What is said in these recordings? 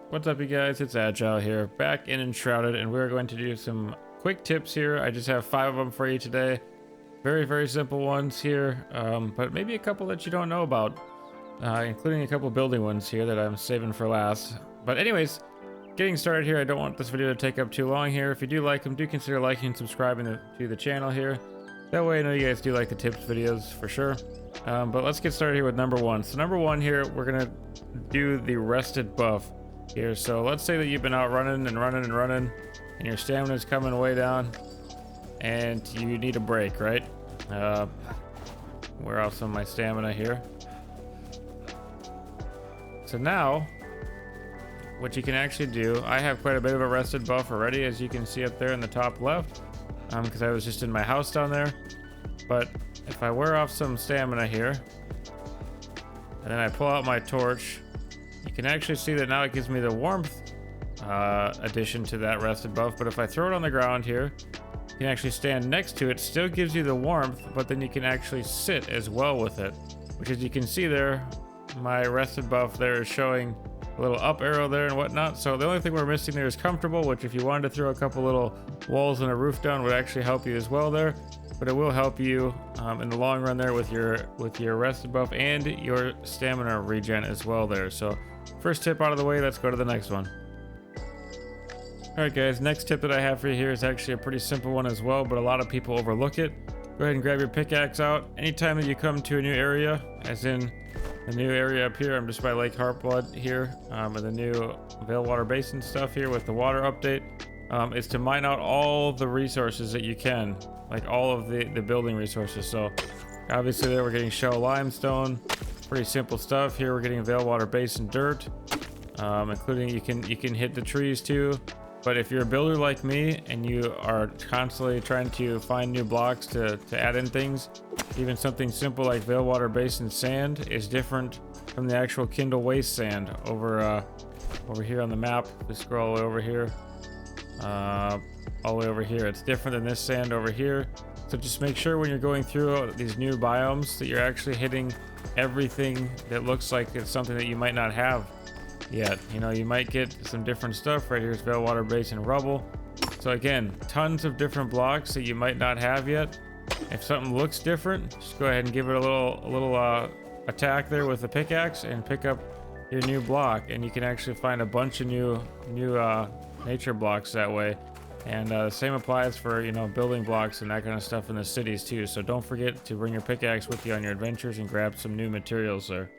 What's up, you guys? It's Agile here, back in Enshrouded, and we're going to do some quick tips here. I just have 5 of them for you today. Very simple ones here, but maybe a couple that you don't know about, including a couple building ones here that I'm saving for last. But anyways, getting started here, I don't want this video to take up too long here. If you do like them, do consider liking and subscribing to the channel here. That way I know you guys do like the tips videos for sure. But let's get started here with number 1. So number 1 here, we're going to do the rested buff here. So let's say that you've been out running and your stamina is coming way down and you need a break, right? Wear off some of my stamina here. So now what you can actually do, I have quite a bit of a rested buff already, as you can see up there in the top left, because I was just in my house down there. But if I wear off some stamina here and then I pull out my torch, you can actually see that now it gives me the warmth addition to that rested buff. But if I throw it on the ground here, you can actually stand next to it. Still gives you the warmth, but then you can actually sit as well with it, which, as you can see there, my rested buff there is showing a little up arrow there and whatnot. So the only thing we're missing there is comfortable, which if you wanted to throw a couple little walls and a roof down would actually help you as well there. But it will help you in the long run there with your rested buff and your stamina regen as well there. So first tip out of the way, let's go to the next one. Alright guys, next tip that I have for you here is actually a pretty simple one as well, but a lot of people overlook it. Go ahead and grab your pickaxe out. Anytime that you come to a new area, as in the new area up here, I'm just by Lake Heartblood here, and the new Veilwater Basin stuff here with the water update, is to mine out all the resources that you can, like all of the building resources. So obviously there we're getting shell limestone, pretty simple stuff. Here we're getting Veilwater Basin dirt, including you can hit the trees too. But if you're a builder like me and you are constantly trying to find new blocks to add in things, even something simple like Veilwater Basin sand is different from the actual Kindle Waste sand over here on the map. Just scroll all the way over here, all the way over here. It's different than this sand over here. So just make sure when you're going through these new biomes that you're actually hitting everything that looks like it's something that you might not have yet. You know, you might get some different stuff. Right here's Veilwater Basin rubble. So again, tons of different blocks that you might not have yet. If something looks different, just go ahead and give it a little attack there with the pickaxe and pick up your new block, and you can actually find a bunch of new nature blocks that way. And the same applies for, you know, building blocks and that kind of stuff in the cities too. So don't forget to bring your pickaxe with you on your adventures and grab some new materials there.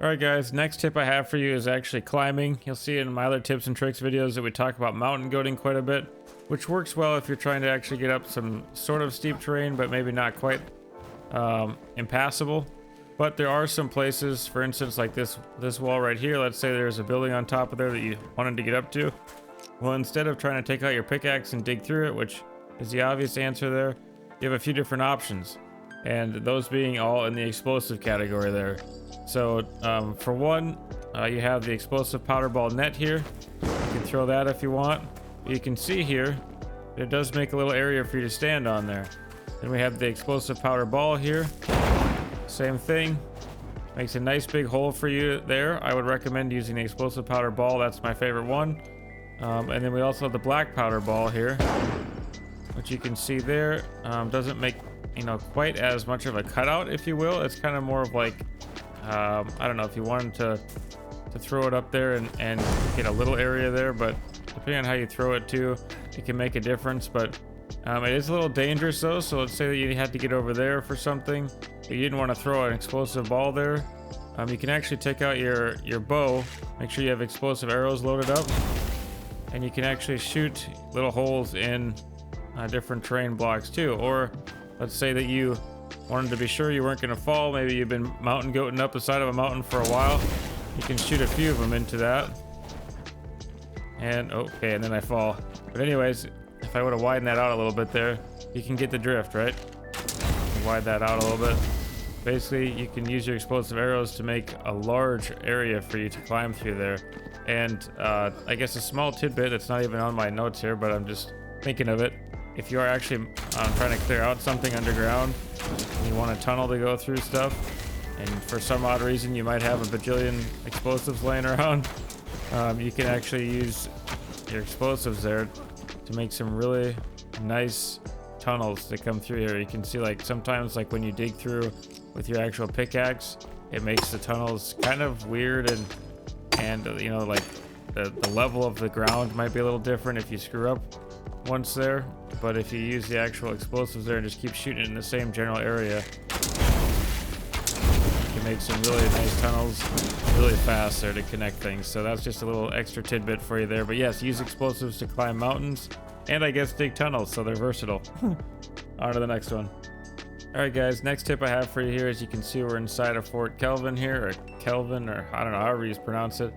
Alright guys, next tip I have for you is actually climbing. You'll see in my other tips and tricks videos that we talk about mountain goating quite a bit, which works well if you're trying to actually get up some sort of steep terrain, but maybe not quite impassable. But there are some places, for instance, like this wall right here. Let's say there's a building on top of there that you wanted to get up to. Well, instead of trying to take out your pickaxe and dig through it, which is the obvious answer there, you have a few different options, and those being all in the explosive category there. So for one, you have the explosive powder ball net here. You can throw that if you want. You can see here it does make a little area for you to stand on there. Then we have the explosive powder ball here. Same thing, makes a nice big hole for you there. I would recommend using the explosive powder ball. That's my favorite one. And then we also have the black powder ball here, which you can see there. Doesn't make, you know, quite as much of a cutout, if you will. It's kind of more of like, I don't know, if you wanted to throw it up there and get a little area there, but depending on how you throw it too, it can make a difference. But it is a little dangerous though. So let's say that you had to get over there for something, but you didn't want to throw an explosive ball there. You can actually take out your bow, make sure you have explosive arrows loaded up, and you can actually shoot little holes in different terrain blocks too. Or let's say that you wanted to be sure you weren't going to fall. Maybe you've been mountain goating up the side of a mountain for a while. You can shoot a few of them into that. And okay, and then I fall. But anyways, if I would have widened that out a little bit there, you can get the drift, right? Widen that out a little bit. Basically, you can use your explosive arrows to make a large area for you to climb through there. And I guess a small tidbit that's not even on my notes here, but I'm just thinking of it. If you are actually trying to clear out something underground, and you want a tunnel to go through stuff, and for some odd reason you might have a bajillion explosives laying around, You can actually use your explosives there to make some really nice tunnels that come through here. You can see like sometimes like when you dig through with your actual pickaxe, it makes the tunnels kind of weird, and you know, like the level of the ground might be a little different if you screw up once there. But if you use the actual explosives there and just keep shooting it in the same general area, you can make some really nice tunnels really fast there to connect things. So that's just a little extra tidbit for you there. But yes, use explosives to climb mountains and I guess dig tunnels, so they're versatile. On to the next one. Alright guys, next tip I have for you here is you can see we're inside of Fort Kelvin here, or Kelvin, or I don't know, however you pronounce it.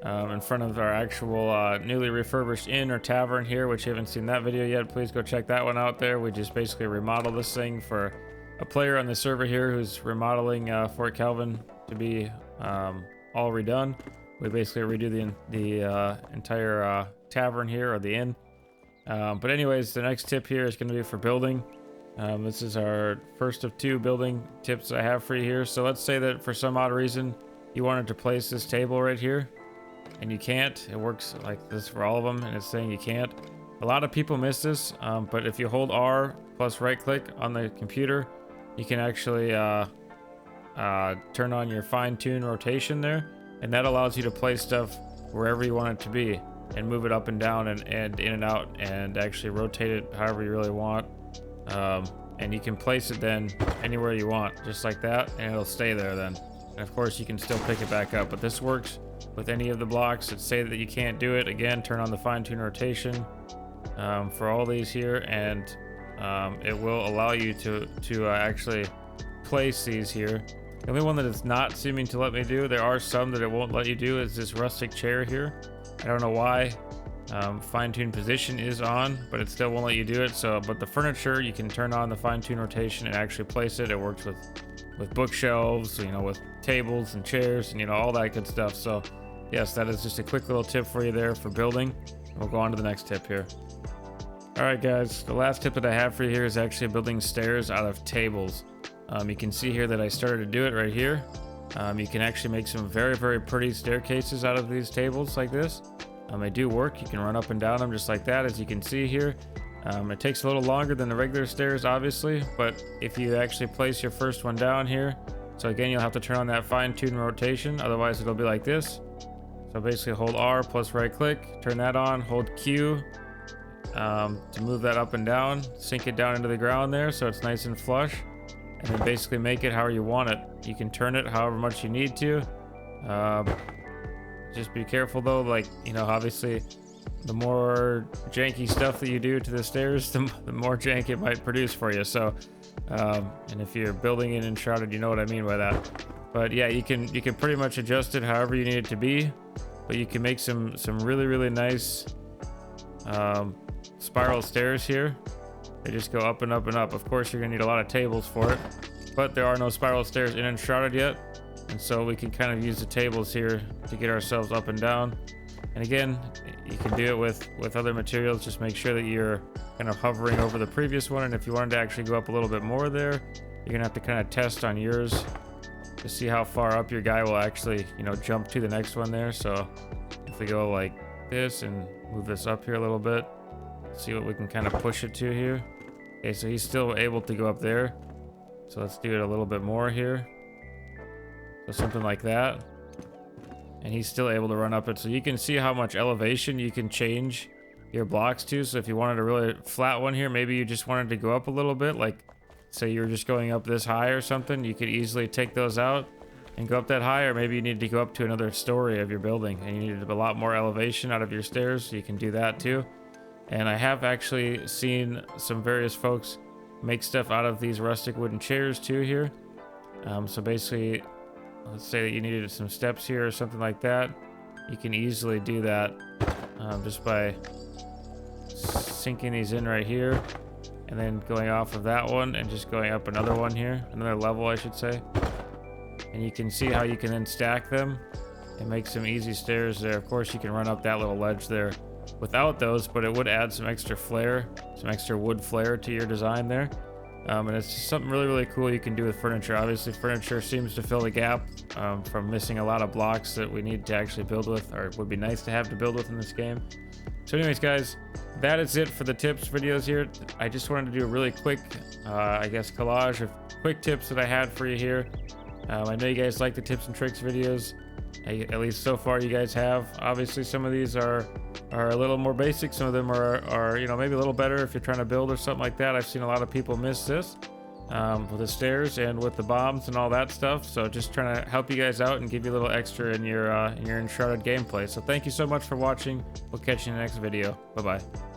In front of our actual newly refurbished inn or tavern here, which you haven't seen that video yet, please go check that one out there. We just basically remodeled this thing for a player on the server here who's remodeling Fort Kelvin to be all redone. We basically redo the entire tavern here, or the inn. But anyways, the next tip here is going to be for building. This is our first of 2 building tips I have for you here. So let's say that for some odd reason you wanted to place this table right here and you can't. It works like this for all of them, and it's saying you can't. A lot of people miss this, but if you hold R plus right click on the computer, you can actually turn on your fine-tune rotation there, and that allows you to place stuff wherever you want it to be and move it up and down and in and out, and actually rotate it however you really want. And you can place it then anywhere you want, just like that, and it'll stay there then. And of course you can still pick it back up, but this works with any of the blocks that say that you can't do it. Again, turn on the fine-tune rotation for all these here, and it will allow you to actually place these here. The only one that it's not seeming to let me do, there are some that it won't let you do, is this rustic chair here. I don't know why. Fine-tune position is on, but it still won't let you do it. So, but the furniture, you can turn on the fine-tune rotation and actually place it. It works with bookshelves, you know, with tables and chairs, and you know, all that good stuff. So yes, that is just a quick little tip for you there for building. We'll go on to the next tip here. All right guys, the last tip that I have for you here is actually building stairs out of tables. You can see here that I started to do it right here. You can actually make some very, very pretty staircases out of these tables like this. They do work. You can run up and down them just like that, as you can see here. It takes a little longer than the regular stairs, obviously, but if you actually place your first one down here, so again, you'll have to turn on that fine-tune rotation, otherwise it'll be like this. So basically hold R plus right click, turn that on, hold Q to move that up and down, sink it down into the ground there so it's nice and flush, and then basically make it however you want it. You can turn it however much you need to. Just be careful though, like, you know, obviously the more janky stuff that you do to the stairs, the more jank it might produce for you. So and if you're building in Enshrouded, you know what I mean by that. But yeah, you can pretty much adjust it however you need it to be, but you can make some really, really nice spiral stairs here. They just go up and up and up. Of course, you're gonna need a lot of tables for it, but there are no spiral stairs in Enshrouded yet, and so we can kind of use the tables here to get ourselves up and down. And again, you can do it with other materials. Just make sure that you're kind of hovering over the previous one, and if you wanted to actually go up a little bit more there, you're gonna have to kind of test on yours to see how far up your guy will actually, you know, jump to the next one there. So if we go like this and move this up here a little bit, see what we can kind of push it to here. Okay, so he's still able to go up there, so let's do it a little bit more here, so something like that, and he's still able to run up it. So you can see how much elevation you can change your blocks to. So if you wanted a really flat one here, maybe you just wanted to go up a little bit, like say you're just going up this high or something, you could easily take those out and go up that high. Or maybe you need to go up to another story of your building and you needed a lot more elevation out of your stairs, so you can do that too. And I have actually seen some various folks make stuff out of these rustic wooden chairs too here. So basically, let's say that you needed some steps here or something like that. You can easily do that just by sinking these in right here, and then going off of that one and just going up another one here, another level I should say. And you can see how you can then stack them and make some easy stairs there. Of course, you can run up that little ledge there without those, but it would add some extra flair, some extra wood flair to your design there. And it's just something really, really cool you can do with furniture. Obviously, furniture seems to fill the gap from missing a lot of blocks that we need to actually build with, or would be nice to have to build with in this game. So anyways, guys, that is it for the tips videos here. I just wanted to do a really quick, I guess, collage of quick tips that I had for you here. I know you guys like the tips and tricks videos. At least so far you guys have. Obviously some of these are a little more basic. Some of them are you know, maybe a little better if you're trying to build or something like that. I've seen a lot of people miss this with the stairs and with the bombs and all that stuff. So just trying to help you guys out and give you a little extra in your Enshrouded gameplay. So thank you so much for watching. We'll catch you in the next video. Bye bye.